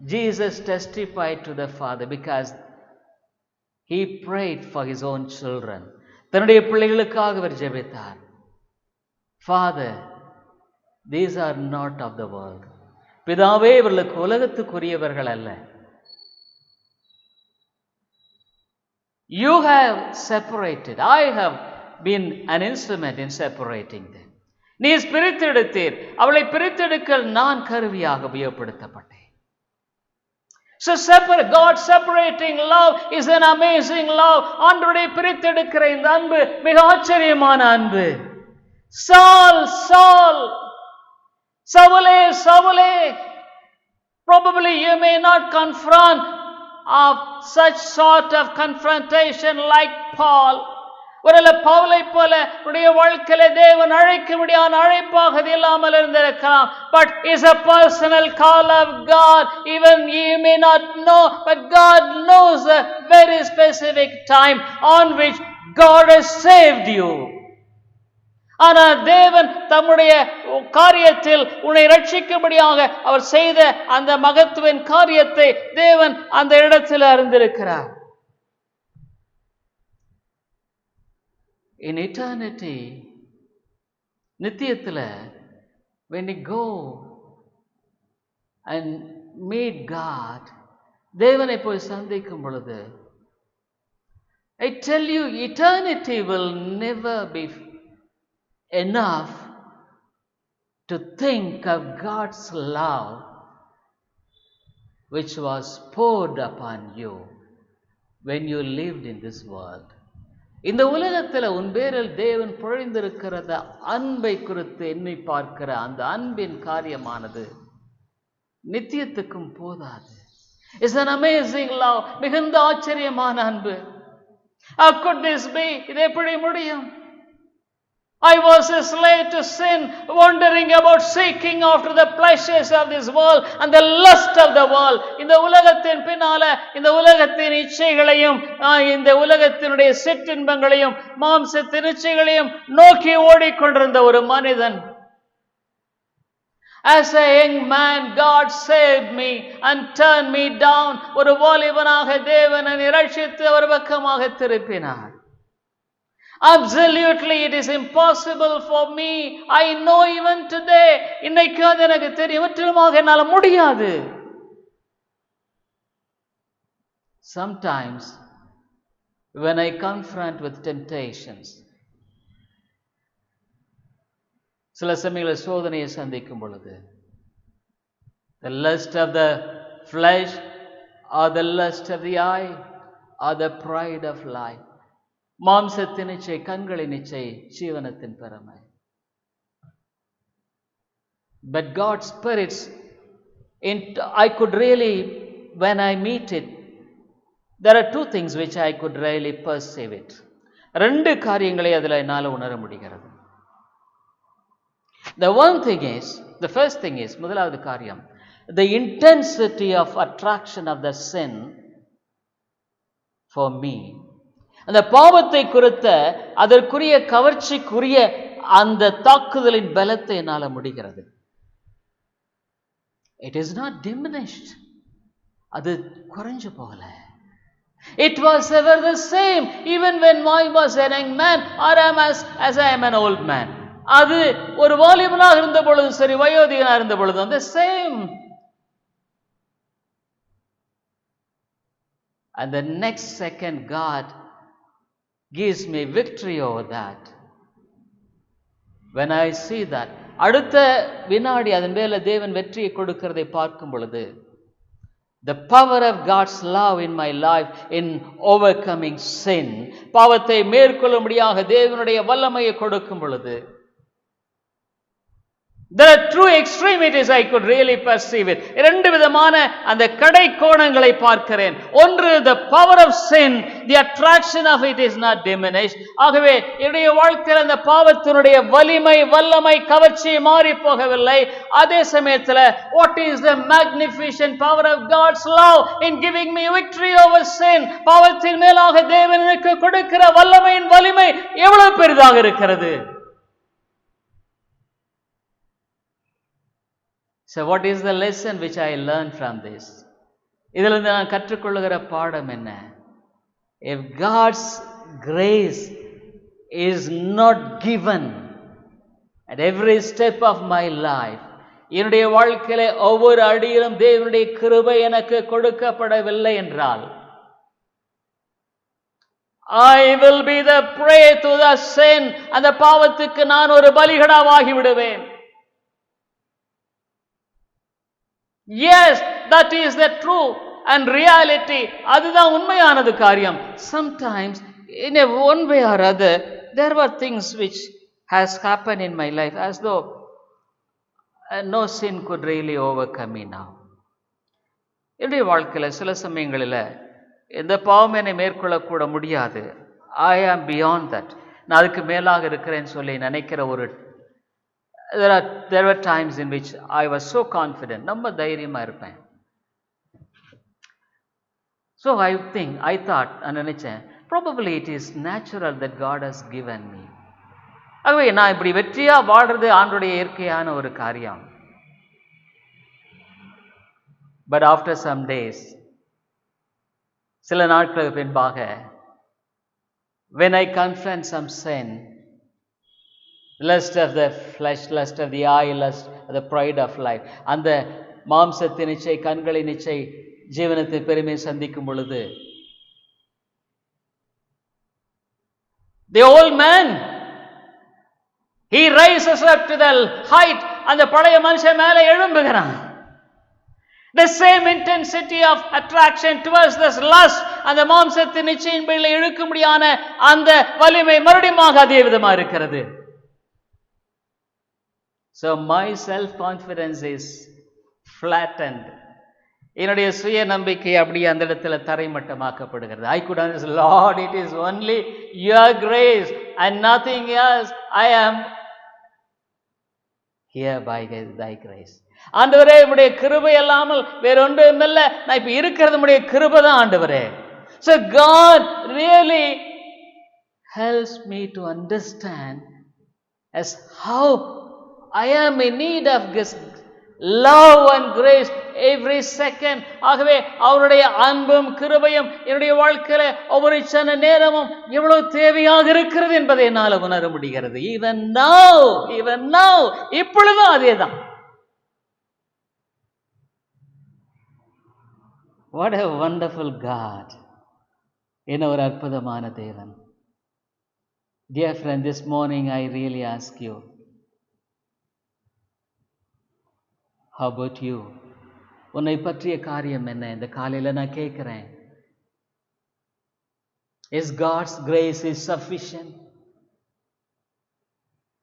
Jesus testified to the Father because he prayed for his own children. தன்னுடைய பிள்ளைகளுக்காக அவர் ஜெபித்தார். Father, these are not of the world. பிதாவே, இவர்களுக்கு உலகத்துக்குரியவர்கள் அல்ல. You have separated. I have been an instrument in separating them. நீ பிரித்தெடுத்தீர். அவளை பிரித்தெடுக்க நான் கருவியாக உபயோகப்படுத்தப்பட்டேன். So God separating love is an amazing love. ஆண்டவருடைய பிரித்தெடுக்கிற இந்த அன்பு மிக ஆச்சரியமான அன்பு. Saul, Saul, Saulé, Saulé. Probably you may not confront of such sort of confrontation like Paul. ஒருவேளை பவுலை போல உடைய வாழ்க்கையில தேவன் அழைக்கும்படியான அழைப்பாக அது இல்லாமல் இருந்திருக்கலாம். But is a personal call of God. Even you may not know, but God knows a very specific time on which God has saved you. ஆனால் தேவன் தம்முடைய காரியத்தில் உன்னை ரட்சிக்கும்படியாக அவர் செய்த அந்த மகத்துவின் காரியத்தை தேவன் அந்த இடத்தில் அறிந்திருக்கிறார். In eternity, நித்தியத்தில் when you go and meet God, தேவனை போய் சந்திக்கும் பொழுது, I tell you, eternity will never be enough to think of God's love which was poured upon you when you lived in this world. இந்த உலகத்தில் உன் பேரில் தேவன் பொழிந்திருக்கிறத அன்பை குறித்து எண்ணி பார்க்கிற அந்த அன்பின் காரியமானது நித்தியத்துக்கும் போதாது. It's an amazing love. மிகுந்த ஆச்சரியமான அன்பு. How could this be? இது எப்படி முடியும்? I was a slave to sin, wandering about, seeking after the pleasures of this world and the lust of the world. இந்த உலகத்தின் பின்னால இந்த உலகத்தின் இச்சைகளையும் இந்த உலகத்தினுடைய சிற்றின்பங்களையும் மாம்சத்தின் இச்சைகளையும் நோக்கி ஓடிக்கொண்டிருந்த ஒரு மனிதன். As a young man, God saved me and turned me down. ஒரு வாலிபனாக தேவன் என்னை ரட்சித்து அவர் பக்கமாக திருப்பினார். Absolutely, it is impossible for me. I know even today. இன்னைக்கு அது எனக்கு தெரியும். முற்றிலுமாக என்னால முடியாது. Sometimes, when I confront with temptations, சில சமயங்களில் சோதனையை சந்திக்கும் பொழுது, the lust of the flesh or the lust of the eye or the pride of life, மாம்சத்தின் இச்சை, கண்களின் இச்சை, ஜீவனத்தின் பெருமை. But God's spirits, I could really, when I meet it, there are two things which I could really perceive it. ரெண்டு காரியங்களை அதில் என்னால் உணர முடிகிறது. The first thing is, முதலாவது காரியம், the intensity of attraction of the sin for me. அந்த பாவத்தை குறித்த அதற்குரிய கவர்ச்சிக்குரிய அந்த தாக்குதலின் பலத்தை என்னால் முடிகிறது. It is not diminished. அது குறைஞ்சு போகல. It was ever the same even when I was a young man or as I am an old man. அது ஒரு வாலிபனாக இருந்த பொழுதும் சரி, வயோதிகனாக இருந்த பொழுதும் the same. And the next second God gives me victory over that. When I see that, அடுத்த வினாடி அதன் மேல தேவன் வெற்றியை கொடுக்கிறதை பார்க்கும் பொழுது, the power of God's love in my life in overcoming sin, பாவத்தை மேற்கொள்ளும்படியாக தேவனுடைய வல்லமையை கொடுக்கும் பொழுது, there are true extremities I could really perceive it. இரண்டு விதமான அந்த கடை கோணங்களை பார்க்கிறேன். ஒன்று, the power of sin, the attraction of it is not diminished. ஆகவே என்னுடைய வாழ்க்கையில் அந்த பாவத்தினுடைய வலிமை, வல்லமை, கவர்ச்சி மாறி போகவில்லை. அதே சமயத்தில் what is the magnificent power of God's love in giving me victory over sin? பாவத்தின் மேலாக தேவன் எனக்கு கொடுக்கிற வல்லமையின் வலிமை எவ்வளவு பெரிதாக இருக்கிறது. So what is the lesson which I learned from this? இதிலிருந்து நான் கற்றுக்கொள்ளுகிற பாடம் என்ன? If God's grace is not given at every step of my life, என்னுடைய வாழ்க்கையிலே ஒவ்வொரு அடியிலும் தேவனுடைய கிருபை எனக்கு கொடுக்கப்படவில்லை என்றால், I will be the prey to the sin, அந்த பாவத்துக்கு நான் ஒரு பலிகடாவாகி விடுவேன். Yes, that is the true. and reality. அதுதான் உண்மையானது காரியம். Sometimes in a one way or other there were things which has happened in my life as though no sin could really overcome me now. என்னுடைய வாழ்க்கையில் சில சமயங்களில் எந்த பாவம் என்னை மேற்கொள்ளக்கூட முடியாது. I am beyond that. நான் அதுக்கு மேலாக இருக்கிறேன்னு சொல்லி நினைக்கிற ஒரு there were times in which I was so confident. நம்ம தைரியமா இருப்பேன். So I thought, நான் நினைச்சேன், probably it is natural that God has given me. ஆகவே நான் இப்படி வெற்றியா வாழ்றது ஆண்டவருடைய இயற்கையான ஒரு காரியம். But after some days, சில நாட்களுக்கு பின்பாக, when I confront some sin, lust of the flesh, lust of the eye, lust of the pride of life, அந்த மாம்சத்தின் இச்சை, கண்களின் இச்சை, ஜீவனத்தின் பெருமை சந்திக்கும் பொழுது, the old man, he rises up to the height, அந்த பழைய மனுஷன் மேலே எழும்புகிறான். The same intensity of attraction towards this lust, அந்த மாம்சத்தின் இச்சையின் பேரில் இழுக்கும்படியான அந்த வலிமை மறுபடியும் அதே விதமா இருக்கிறது. So my self confidence is flattened. என்னுடைய சுய நம்பிக்கை அப்படியே அந்த இடத்துல தரைமட்டமாக்கப்படுகிறது. I could understand, Lord, it is only your grace and nothing else. I am here by thy grace. ஆண்டவரே, உம்முடைய கிருபை அல்லாமல் வேறொன்றும் இல்ல. நான் இப்ப இருக்கிறது உம்முடைய கிருபை தான் ஆண்டவரே. So God really helps me to understand as how I am in need of His love and grace every second. ஆகவே அவருடைய அன்பும் கிருபையும் என்னுடைய வாழ்க்கையில ஒவ்வொரு சன நேரமும் எவ்வளவு தேவையாக இருக்கிறது என்பதை என்னால் உணர முடிகிறது. Even now, இப்பொழுதும் அதேதான். What a wonderful God. என்ன ஒரு அற்புதமான தேவன். Dear friend, this morning I really ask you, how about you? உன்னை பற்றிய காரியம் என்ன? இந்த காலையில நான் கேட்கிறேன். Is God's grace is sufficient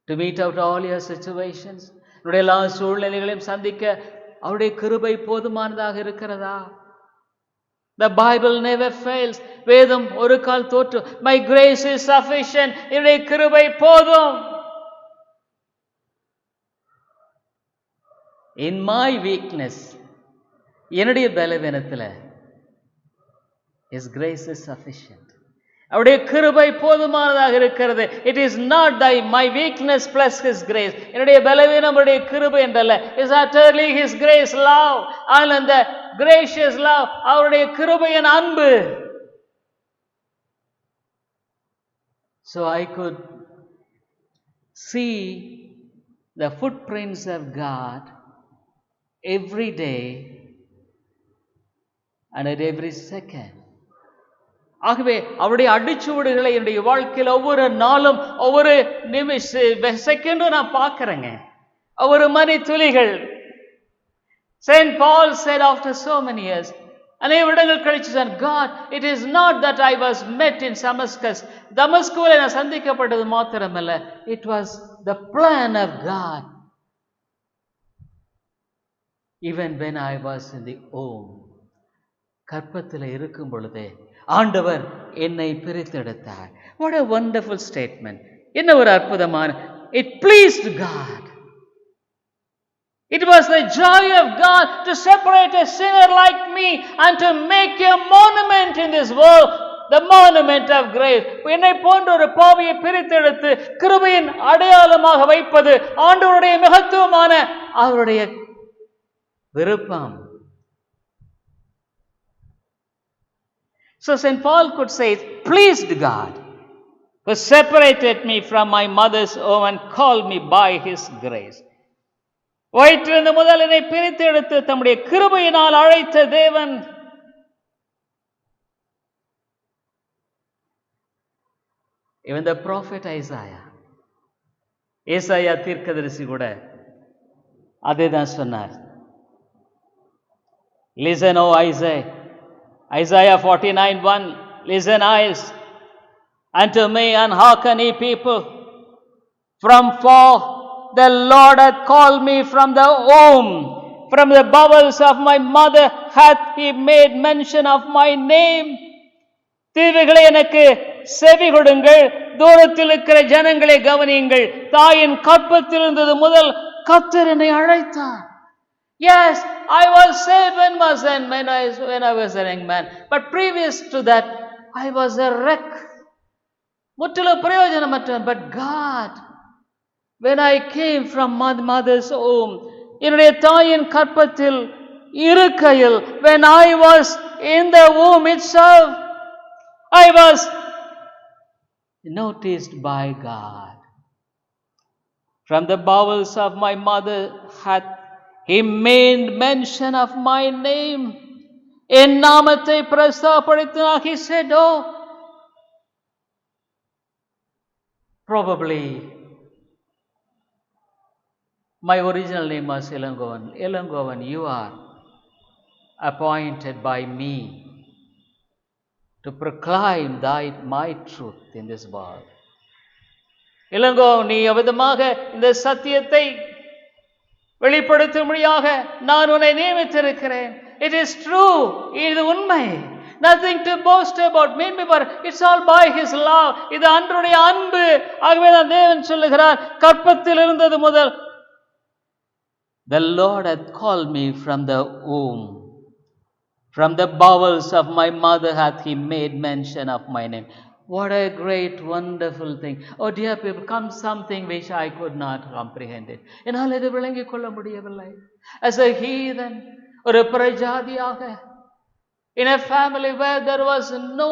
to meet out all your situations? உன்னுடைய எல்லா சூழ்நிலைகளையும் சந்திக்க அவருடைய கிருபை போதுமானதாக இருக்கிறதா? The Bible never fails. வேதம் ஒரு கால் தோற்று. My grace is sufficient. என்னுடைய கிருபை போதும். In my weakness, என்னுடைய பலவீனத்துல, His grace is sufficient. அவருடைய கிருபை போதுமானதாக இருக்கிறது. It is not my weakness plus His grace. என்னுடைய பலவீனம் அவருடைய கிருபை என்றல்ல. It's utterly His grace, love. And the gracious love, அவருடைய கிருபையின் அன்பு. So I could see the footprints of God every day and at every second. ஆகவே அவருடைய அடிச்சுவடுகளை என்னுடைய வாழ்க்கையில் ஒவ்வொரு நாளும் ஒவ்வொரு செகண்டும் நான் பார்க்கிறேங்க. ஒவ்வொரு மணி துளிகள். Saint Paul said after so many years, அநேக வருடங்கள் கழிச்சு சொன்னார், God, it is not that I was met in Damascus. தமஸ்குவிலே நான் சந்திக்கப்பட்டது மாத்திரமல்ல, it was the plan of God. Even when I was in the womb, கற்பத்தில் இருக்கும் பொழுதே ஆண்டவர் என்னை பிரித்தெடுத்தார். What a wonderful statement. என்ன ஒரு அற்புதமான. It pleased God. It was the joy of God to separate a sinner like me and to make a monument in this world, the monument of grace. என்னை போன்ற ஒரு பாவியை பிரித்தெடுத்து கிருபையின் அடையாளமாக வைப்பது ஆண்டவருடைய மகத்துவமான அவருடைய விருப்பம். So St. Paul could say, it pleased God who separated me from my mother's womb and called me by His grace. வயிற்றிலிருந்து முதல் என்னை பிரித்து எடுத்து தம்முடைய கிருபையினால் அழைத்த தேவன். Even the prophet Isaiah, ஏசாயா தீர்க்கதரிசி கூட அதேதான் சொன்னார். Listen, O Isaiah, Isaiah 49:1, listen eyes unto me and hearken ye people. From far the Lord hath called me from the womb. From the bowels of my mother hath he made mention of my name. தீவுகளை எனக்கு செவி கொடுங்கள், தூரத்தில் இருக்கிற ஜனங்களை கவனியுங்கள். தாயின் கற்பத்தில் இருந்தது முதல் கர்த்தர் என்னை அழைத்தார். Yes, I was saved when I was a young man. But previous to that, I was a wreck. முற்றிலும் பிரயோஜனமற்றவன். But God, when I came from mother's womb, என்னுடைய தாயின் கற்பத்தில் இருக்கையில், when I was in the womb itself, I was noticed by God. From the bowels of my mother hath he made mention of my name. என் நாமத்தை பிரஸ்தாபப்படுத்தினார். He said, oh, probably my original name was Ilangovan. Ilangovan, you are appointed by me to proclaim my truth in this world. Ilango, நீ அவ்விதமாக இந்த சத்தியத்தை வெளிப்படுத்தும்படியாக நான் உன்னை நியமித்திருக்கிறேன். It is true, இது உண்மை. Nothing to boast about, but it's all by his love. இது அன்றுடைய அன்பு. ஆகவே தான் தேவன் சொல்லுகிறார், கற்பத்தில் இருந்தது முதல் the Lord hath called me from the womb. From the bowels of my mother hath he made mention of my name. What a great, wonderful thing. Oh dear people, comes something which I could not comprehend it. என்னால் இது விளங்கிக் கொள்ள முடியவில்லை. As a heathen, ஒரு பிரஜாதியாக, in a family where there was no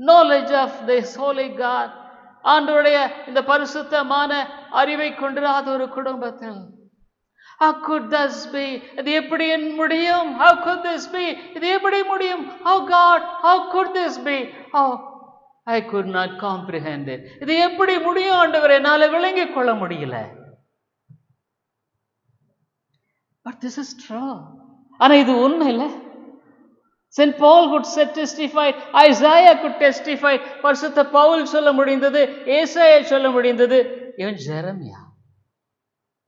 knowledge of this holy God, ஆண்டவருடைய இந்த பரிசுத்தமான அறிவை கொண்டிராத ஒரு குடும்பத்தில், how could this be? இது எப்படி முடியும்? How could this be? இது எப்படி முடியும்? How God, how could this be? Oh, I could not comprehend it. இது எப்படி முடியும் ஆண்டவரே? என்னால விளங்கிக் கொள்ள முடியல. But this is true. ஆனா இது உண்மை இல்ல? St. Paul could testify, Isaiah could testify, பரிசுத்த பவுல் சொல்ல முடிந்தது, ஏசாயா சொல்ல முடிந்தது, even Jeremiah.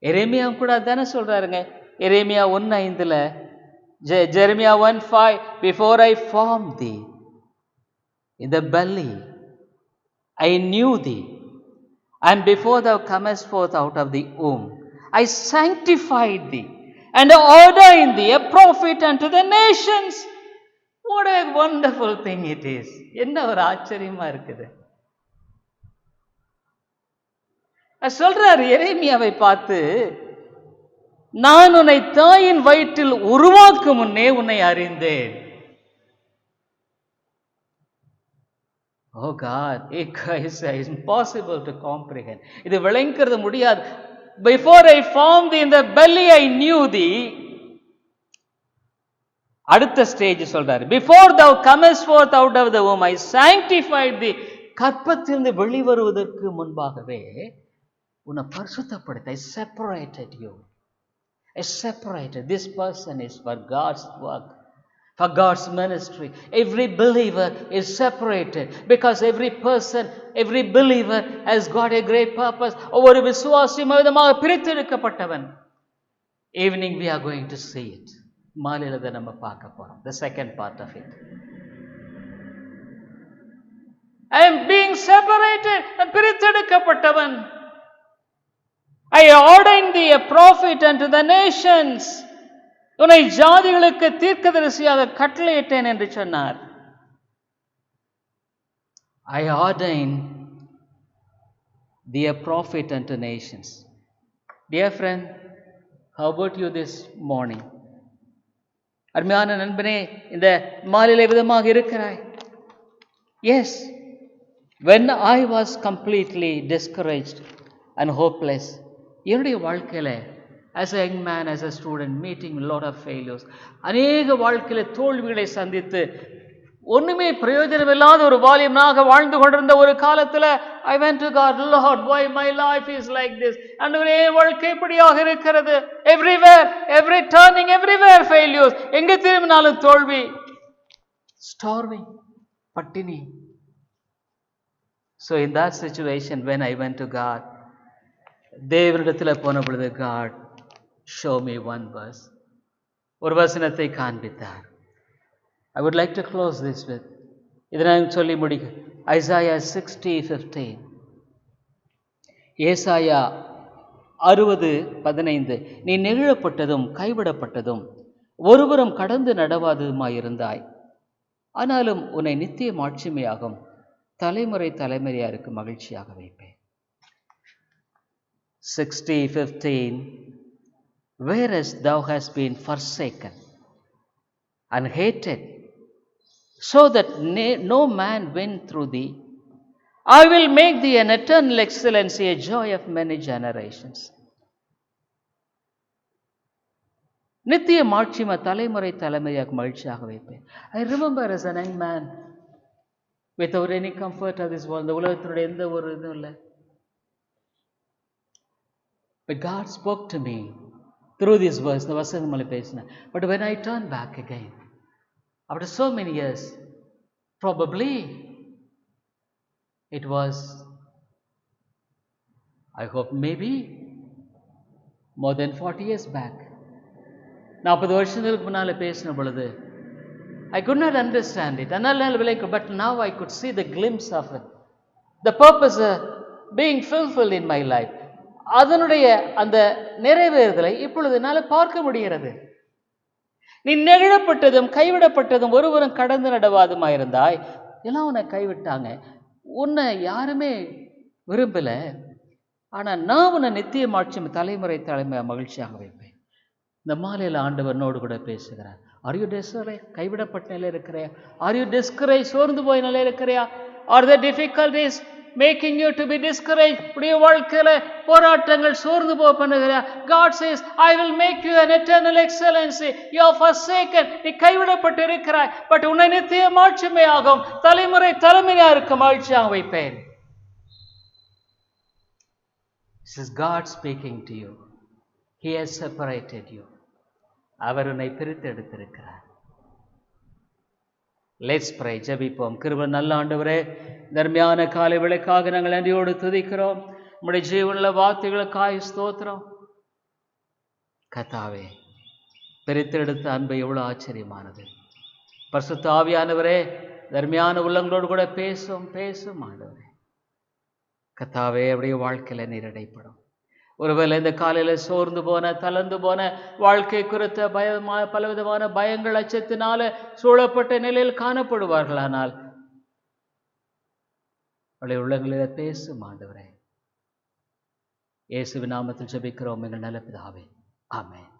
எரேமியா கூட அதானே சொல்றாருங்க. எரேமியா 1:5, Jeremiah 1:5, before I formed thee in the belly, I knew thee, and before thou comest forth out of the womb, I sanctified thee, and ordained thee a prophet unto the nations. What a wonderful thing it is. என்ன ஒரு ஆச்சரியமா இருக்குது. சொல்றார் எரேமியாவை பார்த்து, நான் உன்னை தாயின் வயிற்றில் உருவாக்கும் முன்னே உன்னை அறிந்தேன். Oh God, it's impossible to comprehend. இது விளங்கிறது முடியாது. Before I formed thee in the belly, I knew thee. அடுத்த ஸ்டேஜ் சொல்றாரு, before thou comest forth out of the womb, I sanctified thee. கற்பத்திலிருந்து வெளிவருவதற்கு முன்பாகவே உன்னை பரிசுத்தப்படுத்த, I separated you. I separated. This person is for God's work, for God's ministry. Every believer is separated because every person, every believer has got a great purpose. ஒவ்வொரு விசுவாசியும் விதமாக பிரித்தெடுக்கப்பட்டவன். Evening we are going to see it. மாலையில தான் நம்ம பார்க்க போறோம். The second part of it. I am being separated and பிரித்தெடுக்கப்பட்டவன். I ordained thee a prophet unto the nations. உன்னை ஜாதிகளுக்கு தீர்க்கதரிசியாக கட்டளையிட்டேன் என்று சொன்னார். I ordained thee a prophet unto nations. Dear friend, how about you this morning? அருமையான நண்பனே, இந்த மாலையிலே விதமாக இருக்கிறாய். Yes, when I was completely discouraged and hopeless, என்னுடைய வாழ்க்கையில as a young man, as a student, meeting a lot of failures, அநேக வாழ்க்கையில தோல்விகளை சந்தித்து ஒண்ணுமே பிரயோஜனம் இல்லாத ஒரு வாலிபனாக வாழ்ந்து கொண்டிருந்த ஒரு காலத்துல I went to God, Lord, why my life is like this? ஆண்டவரே, வாழ்க்கை இப்படியாக இருக்கிறது. Everywhere, every turning, everywhere failures. எங்க திரும்பினாலும் தோல்வி. Starving, பட்டினி. So in that situation, when I went to God, தேவனிடத்துல போன பொழுது God show me one verse. ஒரு வசனத்தை காண்பித்தார். I would like to close this with, இதை நான் சொல்லி முடிக்க, Isaiah 60:15. ஏசாயா 60:15. நீ நெகிழப்பட்டதும் கைவிடப்பட்டதும் ஒருபுறம் கடந்து நடவாததுமாயிருந்தாய், ஆனாலும் உன்னை நித்திய மாட்சிமையாகும் தலைமுறை தலைமுறையாருக்கு மகிழ்ச்சியாக வைப்பேன். 60:15. Whereas thou hast been forsaken and hated, so that no man win through thee, I will make thee an eternal excellency, a joy of many generations. நித்திய மாட்சிமை தலைமுறை தலைமுறையாக மகிழ்ச்சியாக வைப்பேன். I remember as an young man, without any comfort of this world, இந்த உலகத்தினுடைய எந்த ஒரு இதுவும் இல்லை. But God spoke to me through this verse, இந்த வசனங்களை பேசினேன். But when I turned back again, after so many years, probably it was, I hope maybe more than 40 years back, 40 வருஷங்களுக்கு முன்னால பேசின பொழுது I could not understand it. But now I could see the glimpse of it. The purpose being fulfilled in my life. அதனுடைய அந்த நிறைவேறுதலை இப்பொழுது என்னால் பார்க்க முடிகிறது. நீ நெகிழப்பட்டதும் கைவிடப்பட்டதும் ஒருவரும் கடந்து நடவாதுமாயிருந்தாய். எல்லாம் உன்னை கைவிட்டாங்க, உன்னை யாருமே விரும்பல. ஆனா நான் உன்னை நித்திய மாட்சிமை தலைமுறை தலைமுறை மகிழ்ச்சியாக வைப்பேன். இந்த மாலையில் ஆண்டவனோடு கூட பேசுகிறார். Are you discourage? கைவிடப்பட்ட நிலையில் இருக்கிறையா? Are you discourage? சோர்ந்து போய் நிலையில் இருக்கிறையா? Are the difficulties making you to be discouraged? உடைய வாழ்க்கையில போராட்டங்கள் சோர்ந்து போக பண்ணுகிறா? God says, I will make you an eternal excellency. You are forsaken. நீ கைவிடப்பட்டு இருக்கிறாய், பட் உன்னை நித்திய மாட்சிமையாகும் தலைமுறை தலைமுறையாருக்கு மகிழ்ச்சியாக வைப்பேன். This is God speaking to you. He has separated you. அவர் உன்னை பிரித்து எடுத்திருக்கிறார். Let's pray. ஜெபிப்போம். கிருபை நல்ல ஆண்டவரே, தர்மியான காலை விளக்காக நாங்கள் நன்றியோடு துதிக்கிறோம். உம்முடைய ஜீவனுள்ள வார்த்தைகளுக்காய் ஸ்தோத்திரம். கர்த்தாவே, பிரித்தெடுத்த அன்பு எவ்வளவு ஆச்சரியமானது. பரிசுத்த ஆவியானவரே, தர்மியான உள்ளங்களோடு கூட பேசும் ஆண்டவரே. கர்த்தாவே, அவருடைய வாழ்க்கையில நீர் இடைப்படும். ஒருவேளை இந்த காலையில சோர்ந்து போன தளர்ந்து போன வாழ்க்கை குறித்த பலவிதமான பயங்கள் அச்சத்தினால சூழப்பட்ட நிலையில் காணப்படுவார்களானால் அவளுடைய உள்ளங்களில் பேசும் ஆண்டவரே. இயேசுவின் நாமத்தில் ஜெபிக்கிறோம் எங்கள் நல்ல பிதாவே. ஆமென்.